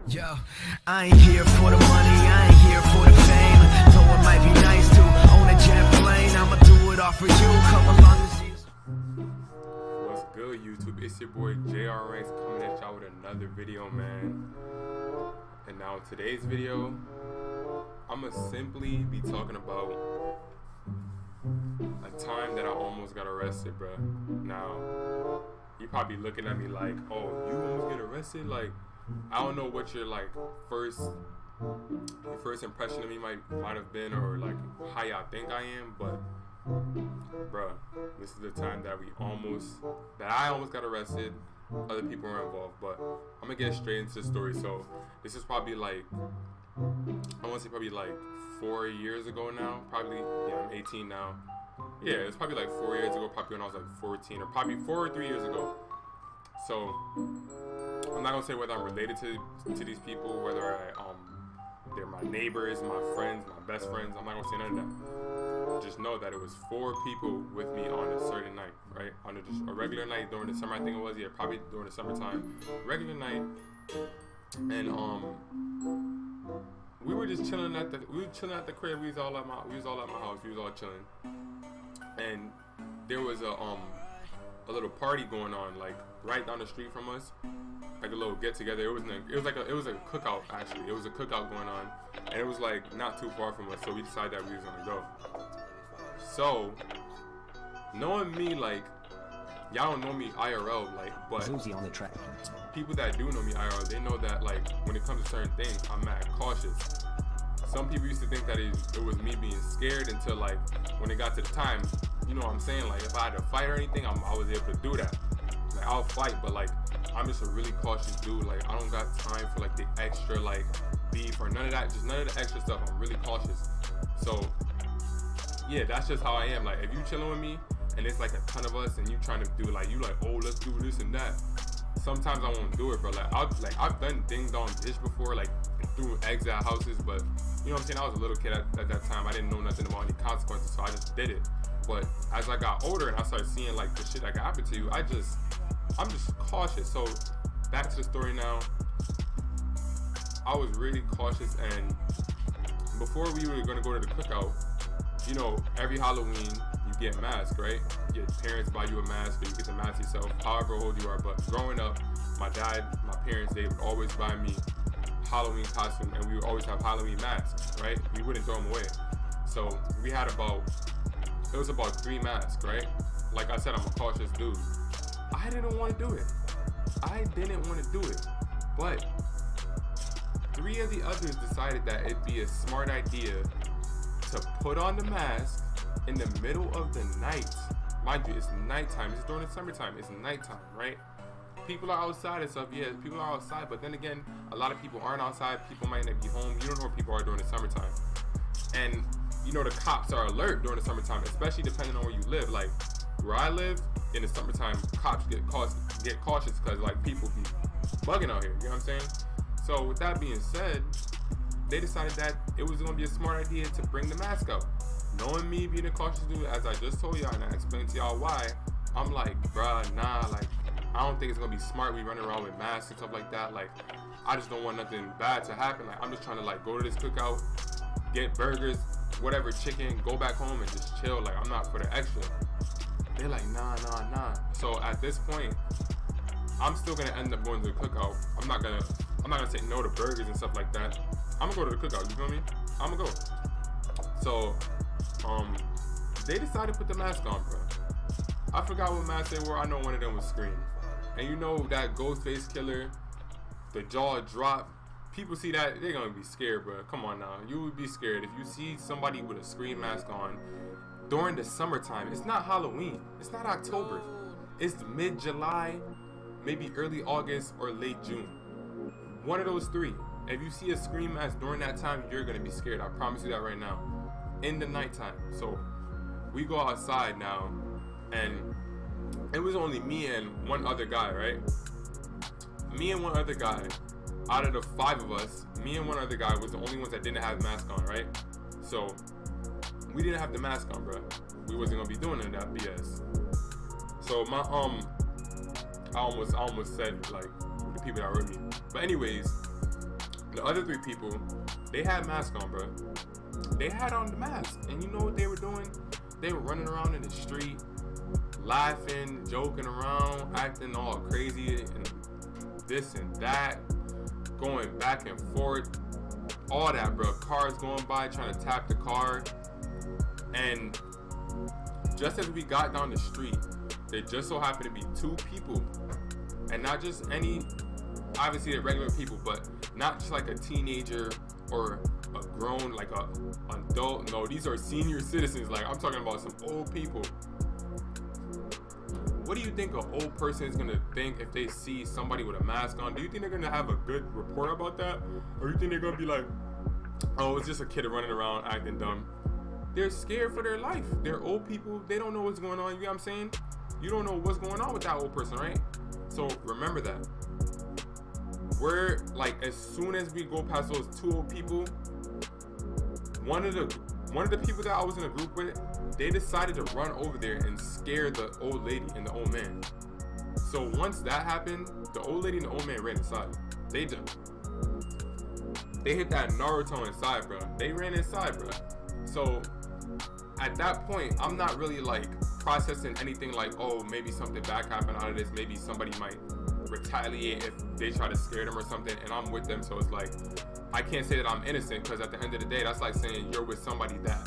Yo, I ain't here for the money, I ain't here for the fame. Though it might be nice to own a jet plane, I'ma do it all for you, come along and see. What's good, YouTube? It's your boy JRX coming at y'all with another video, man. And now in today's video, I'ma simply be talking about a time that I almost got arrested, bruh. Now, you probably looking at me like, oh, you almost get arrested? Like, I don't know what your first impression of me might have been, or like how y'all think I am, but bruh, this is the time that I almost got arrested. Other people were involved, but I'm gonna get straight into the story. So this is probably I want to say probably 4 years ago now. Probably, yeah, I'm 18 now. Yeah, it's probably 4 years ago, probably when I was 14, or probably 4 or 3 years ago. So I'm not gonna say whether I'm related to these people, whether they're my neighbors, my friends, my best friends. I'm not gonna say none of that. Just know that it was 4 people with me on a certain night, right? On just a regular night during the summer, I think it was. Yeah, probably during the summertime, regular night. And we were just chilling at the crib. We was all at my house. We was all chilling, and there was a little party going on right down the street from us, like a little get together. It was a cookout actually. It was a cookout going on, and it was not too far from us. So we decided that we was gonna go. So knowing me, y'all don't know me IRL, but Susie on the track. People that do know me IRL, they know that when it comes to certain things, I'm mad cautious. Some people used to think that it was me being scared until when it got to the time, you know what I'm saying? If I had to fight or anything, I was able to do that. I'll fight, but I'm just a really cautious dude. I don't got time for the extra beef or none of that. Just none of the extra stuff. I'm really cautious. So yeah, that's just how I am. If you chilling with me and it's a ton of us and you trying to do oh, let's do this and that. Sometimes I won't do it, bro. I've done ding dong dish before, threw eggs at houses, but you know what I'm saying? I was a little kid at that time. I didn't know nothing about any consequences, so I just did it. But as I got older and I started seeing the shit that happened to you, I'm just cautious. So back to the story now. I was really cautious, and before we were gonna go to the cookout, you know, every Halloween you get masked, right? Your parents buy you a mask, or you get the mask yourself, however old you are. But growing up, my dad, my parents, they would always buy me Halloween costume, and we would always have Halloween masks, right? We wouldn't throw them away. So we had about 3 masks, right? Like I said, I'm a cautious dude. I didn't want to do it. But 3 of the others decided that it'd be a smart idea to put on the mask in the middle of the night. Mind you, it's nighttime. It's during the summertime. It's nighttime, right? People are outside and stuff. Yeah, people are outside. But then again, a lot of people aren't outside. People might not be home. You don't know where people are during the summertime. And you know, the cops are alert during the summertime, especially depending on where you live. Where I live, in the summertime, cops get cautious because people be bugging out here. You know what I'm saying? So with that being said, they decided that it was gonna be a smart idea to bring the mask out. Knowing me being a cautious dude, as I just told y'all and I explained to y'all why, I'm bruh, nah, I don't think it's gonna be smart we running around with masks and stuff like that. I just don't want nothing bad to happen. I'm just trying to go to this cookout, get burgers, whatever, chicken, go back home and just chill. I'm not for the extra. They're nah. So at this point, I'm still gonna end up going to the cookout. I'm not gonna say no to burgers and stuff like that. I'm gonna go to the cookout, you feel me? I'm gonna go. So they decided to put the mask on, bro. I forgot what mask they were. I know one of them was Scream. And you know that Ghostface killer, the jaw drop. People see that, they're gonna be scared, bro. Come on now. You would be scared if you see somebody with a Scream mask on during the summertime. It's not Halloween. It's not October. It's mid-July, maybe early August or late June. One of those 3. If you see a Scream mask during that time, you're gonna be scared. I promise you that right now. In the nighttime. So we go outside now, and it was only me and one other guy, right? Me and one other guy. Out of the 5 of us, me and one other guy was the only ones that didn't have mask on, right? So we didn't have the mask on, bro. We wasn't gonna be doing that BS. So my I almost said the people that were with me. But anyways, The other 3 people, they had masks on, bro. They had on the mask, and you know what they were doing? They were running around in the street, laughing, joking around, acting all crazy and this and that, going back and forth, all that, bro. Cars going by trying to tap the car, and just as we got down the street, there just so happened to be 2 people, and not just any, obviously they're regular people, but not just like a teenager or a grown, like a adult. No, these are senior citizens. Like, I'm talking about some old people. What do you think an old person is gonna think if they see somebody with a mask on? Do you think they're gonna have a good report about that? Or you think they're gonna be like, oh, it's just a kid running around acting dumb? They're scared for their life. They're old people. They don't know what's going on. You know what I'm saying? You don't know what's going on with that old person, right? So remember that. We're like, as soon as we go past those 2 old people, one of the people that I was in a group with, they decided to run over there and scare the old lady and the old man. So once that happened, the old lady and the old man ran inside. They hit that Naruto inside, bro. They ran inside, bro. So at that point, I'm not really like processing anything like, oh, maybe something bad happened out of this. Maybe somebody might retaliate if they try to scare them or something, and I'm with them. So it's like, I can't say that I'm innocent, because at the end of the day, that's like saying you're with somebody that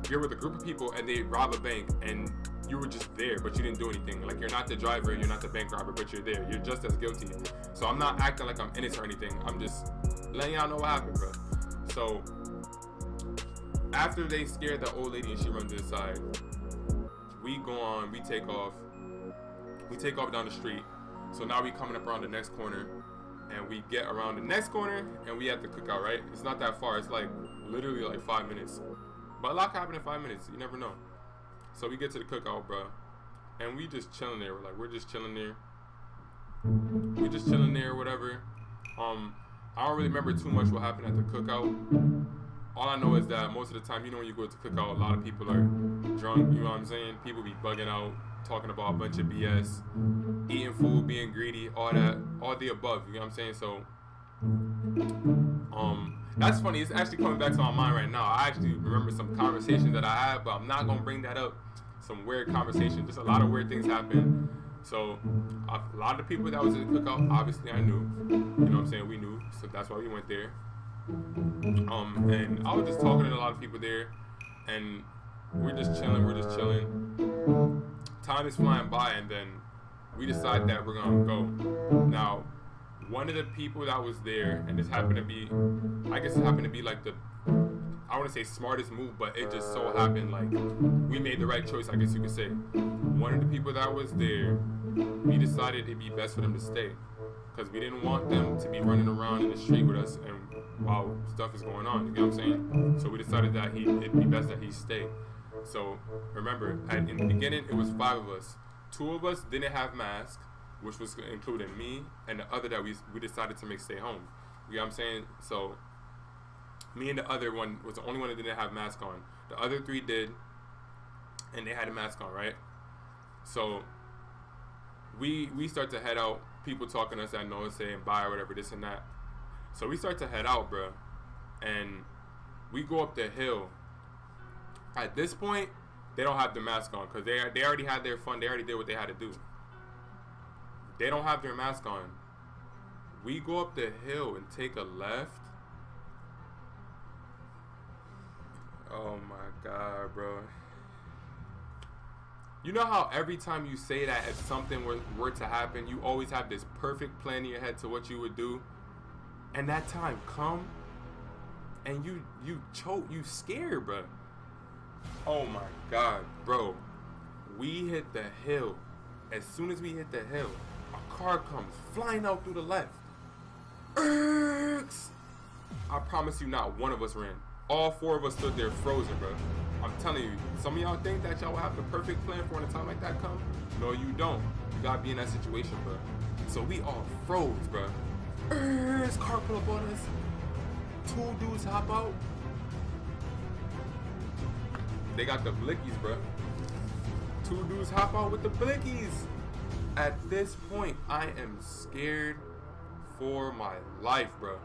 you're with a group of people and they rob a bank and you were just there, but you didn't do anything. Like, you're not the driver, you're not the bank robber, but you're there. You're just as guilty. So I'm not acting like I'm innocent or anything. I'm just letting y'all know what happened, bro. So after they scared the old lady and she runs inside, we go on, we take off down the street. So now we coming up around the next corner, and we get around the next corner and we at the cookout, right? It's not that far. It's like literally like 5 minutes. But a lot can happen in 5 minutes. You never know. So we get to the cookout, bro, and we just chilling there. We're just chilling there. We just chilling there, whatever. I don't really remember too much what happened at the cookout. All I know is that most of the time, you know, when you go to cookout, a lot of people are drunk. You know what I'm saying? People be bugging out, talking about a bunch of BS, eating food, being greedy, all that, all the above. You know what I'm saying? So, that's funny. It's actually coming back to my mind right now. I actually remember some conversations that I had, but I'm not gonna bring that up. Some weird conversations. Just a lot of weird things happen. So, a lot of the people that was at the cookout, obviously I knew. You know what I'm saying? We knew. So that's why we went there. And I was just talking to a lot of people there, and we're just chilling. Time is flying by, and then we decide that we're gonna go. Now, one of the people that was there, and this happened to be, I guess it happened to be like the, I want to say smartest move, but it just so happened like we made the right choice, I guess you could say. One of the people that was there, we decided it'd be best for them to stay, because we didn't want them to be running around in the street with us and while stuff is going on, you know what I'm saying? So we decided that it'd be best that he stay. So remember, in the beginning, it was 5 of us. 2 of us didn't have masks, which was including me, and the other that we decided to make stay home. You know what I'm saying? So me and the other one was the only one that didn't have mask on. The other 3 did, and they had a mask on, right? So we start to head out. People talking to us that know us, saying bye or whatever, this and that. So we start to head out, bro, and we go up the hill. At this point, they don't have their mask on, because they already had their fun. They already did what they had to do. They don't have their mask on. We go up the hill and take a left. Oh my God, bro. You know how every time you say that, if something were to happen, you always have this perfect plan in your head to what you would do, and that time come, and you choke, you scared, bro. Oh my God, bro. We hit the hill. As soon as we hit the hill, a car comes flying out through the left. I promise you, not one of us ran. All 4 of us stood there frozen, bro. I'm telling you, some of y'all think that y'all will have the perfect plan for when a time like that come. No, you don't. You gotta be in that situation, bro. So we all froze, bro. This car pull up on us. 2 dudes hop out. They got the blickies, bro. 2 dudes hop out with the blickies. At this point, I am scared for my life, bro.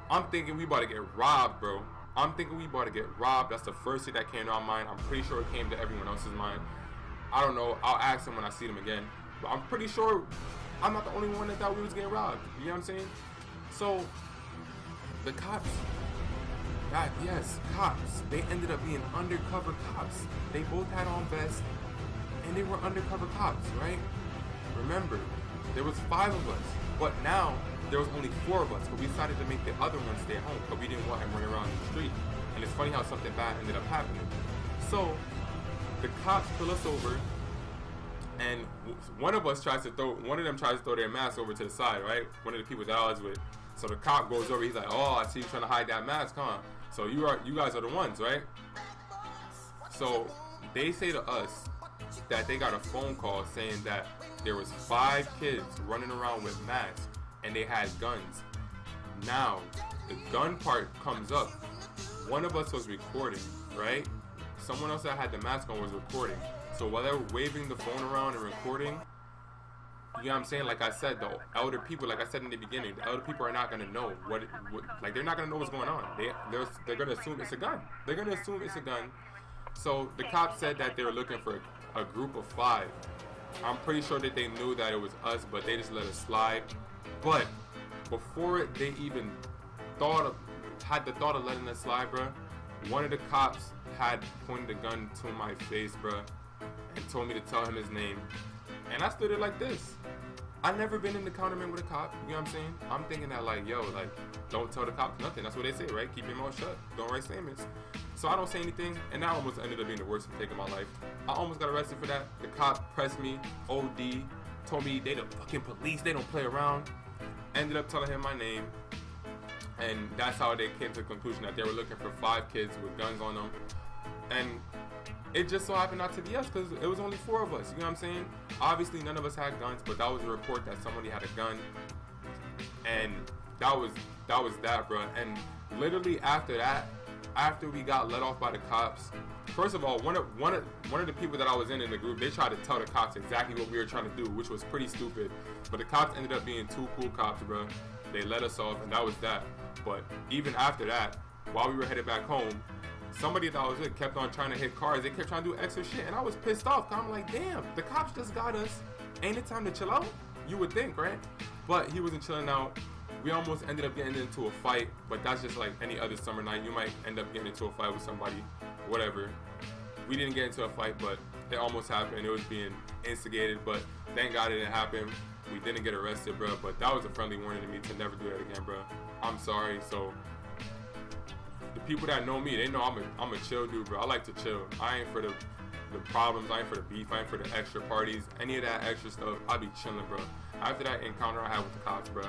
I'm thinking we about to get robbed, bro. I'm thinking we about to get robbed. That's the first thing that came to our mind. I'm pretty sure it came to everyone else's mind. I don't know. I'll ask them when I see them again. But I'm pretty sure I'm not the only one that thought we was getting robbed. You know what I'm saying? So, the cops, cops. They ended up being undercover cops. They both had on vests, and they were undercover cops, right? Remember, there was 5 of us, but now there was only 4 of us, but we decided to make the other one stay home because we didn't want him running around the street. And it's funny how something bad ended up happening. So the cops pull us over, and one of them tries to throw their mask over to the side, right? One of the people that I was with. So the cop goes over, he's like, "Oh, I see you trying to hide that mask, huh? So you guys are the ones, right?" So they say to us that they got a phone call saying that there was 5 kids running around with masks and they had guns. Now, the gun part comes up. One of us was recording, right? Someone else that had the mask on was recording. So while they were waving the phone around and recording, you know what I'm saying? Like I said, the elder people, like I said in the beginning, the elder people are not gonna know like they're not gonna know what's going on. They're gonna assume it's a gun. They're gonna assume it's a gun. So the cops said that they were looking for a group of 5. I'm pretty sure that they knew that it was us, but they just let us slide. But before they even had the thought of letting us slide, bruh, one of the cops had pointed a gun to my face, bruh, and told me to tell him his name. And I stood there like this. I never been in the counterman with a cop, you know what I'm saying? I'm thinking that like, yo, like, don't tell the cops nothing. That's what they say, right? Keep your mouth shut. Don't write statements. So I don't say anything, and that almost ended up being the worst mistake of my life. I almost got arrested for that. The cop pressed me, OD, told me they the fucking police, they don't play around. Ended up telling him my name, and that's how they came to the conclusion that they were looking for 5 kids with guns on them. And it just so happened not to be us, because it was only 4 of us, you know what I'm saying? Obviously none of us had guns, but that was a report that somebody had a gun, and that was that, bro. And literally after that, after we got let off by the cops, first of all, one of the people that I was in the group, they tried to tell the cops exactly what we were trying to do, which was pretty stupid. But the cops ended up being 2 cool cops, bro. They let us off, and that was that. But even after that, while we were headed back home, somebody that I was with kept on trying to hit cars. They kept trying to do extra shit, and I was pissed off. Cause I'm like, damn, the cops just got us. Ain't it time to chill out? You would think, right? But he wasn't chilling out. We almost ended up getting into a fight, but that's just like any other summer night. You might end up getting into a fight with somebody, whatever. We didn't get into a fight, but it almost happened. It was being instigated, but thank God it didn't happen. We didn't get arrested, bro, but that was a friendly warning to me to never do that again, bro. I'm sorry. So the people that know me, they know I'm a chill dude, bro. I like to chill. I ain't for the problems. I ain't for the beef. I ain't for the extra parties. Any of that extra stuff, I'll be chilling, bro. After that encounter I had with the cops, bro,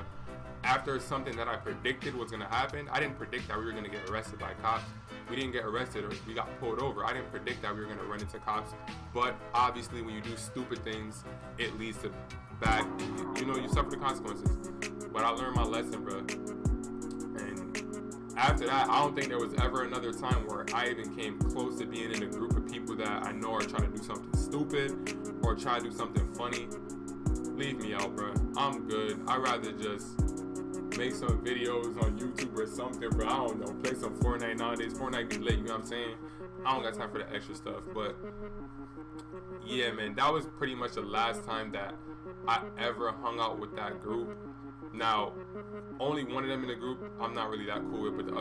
after something that I predicted was going to happen, I didn't predict that we were going to get arrested by cops. We didn't get arrested or we got pulled over. I didn't predict that we were going to run into cops. But obviously when you do stupid things, it leads to bad, you suffer the consequences. But I learned my lesson, bro. And after that, I don't think there was ever another time where I even came close to being in a group of people that I know are trying to do something stupid or try to do something funny. Leave me out, bro. I'm good. I'd rather just make some videos on YouTube or something, bro. I don't know. Play some Fortnite nowadays. Fortnite be lit, you know what I'm saying? I don't got time for the extra stuff. But yeah, man, that was pretty much the last time that I ever hung out with that group. Now, only one of them in the group I'm not really that cool with, but the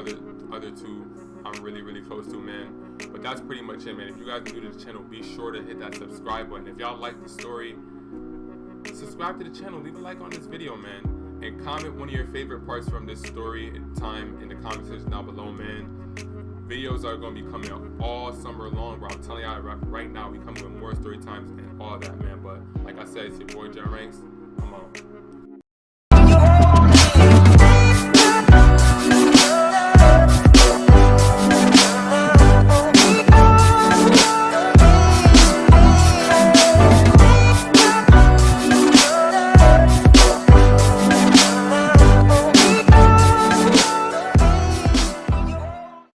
other 2 I'm really, really close to, man. But that's pretty much it, man. If you guys are new to the channel, be sure to hit that subscribe button. If y'all like the story, subscribe to the channel. Leave a like on this video, man. And comment one of your favorite parts from this story time in the comment section down below, man. Videos are going to be coming out all summer long, bro. I'm telling y'all right now, we coming with more story times and all that, man. But like I said, it's your boy Jen Ranks. I'm out.